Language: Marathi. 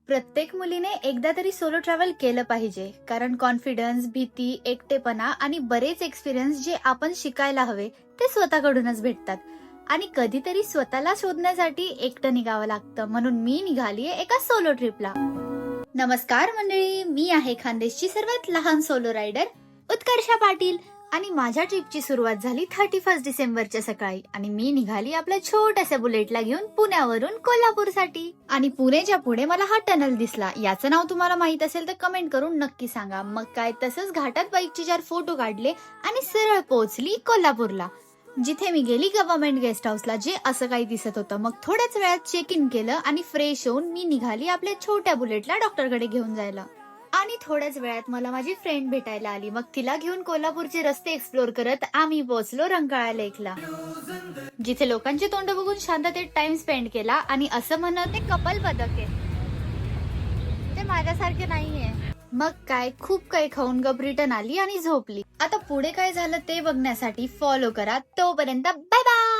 प्रत्येक मुलीने एकदा तरी सोलो ट्रॅव्हल केलं पाहिजे, कारण कॉन्फिडन्स, भीती, एकटेपणा आणि बरेच एक्सपिरियन्स जे आपण शिकायला हवे ते स्वतःकडूनच भेटतात. आणि कधीतरी स्वतःला शोधण्यासाठी एकटं निघावं लागतं, म्हणून मी निघालीये एका सोलो ट्रिपला. नमस्कार मंडळी, मी आहे खानदेशची सर्वात लहान सोलो रायडर उत्कर्षा पाटील. आणि माझ्या ट्रिपची सुरुवात झाली 31 डिसेंबरच्या सकाळी आणि मी निघाली आपल्या छोट्याशा बुलेटला घेऊन पुण्यावरून कोल्हापूरसाठी. आणि पुण्याच्या पुढे मला हा टनल दिसला. याचं नाव तुम्हाला माहित असेल तर कमेंट करून नक्की सांगा. मग काय, तसंच घाटात बाईकचे 4 फोटो काढले आणि सरळ पोहोचली कोल्हापूरला, जिथे मी गेली गव्हर्नमेंट गेस्ट हाऊसला, जे असं काही दिसत होतं. मग थोड्याच वेळात चेक इन केलं आणि फ्रेश होऊन मी निघाली आपल्या छोट्या बुलेटला डॉक्टरकडे घेऊन जायला. आणि थोड्याच वेळात मला माझी फ्रेंड भेटायला आली. मग तिला घेऊन कोल्हापूरचे रस्ते एक्सप्लोर करत आम्ही पोहोचलो रंकाळा लेकला, जिथे लोकांचे तोंड बघून शांततेत टाइम स्पेंड केला. आणि असं म्हणत ते कपल बदक आहे, ते माझ्यासारखे नाहीये. मग काय, खूप काही खाऊन गप रिटर्न आली आणि झोपली. आता पुढे काय झालं ते बघण्यासाठी फॉलो करा. तोपर्यंत बाय बाय.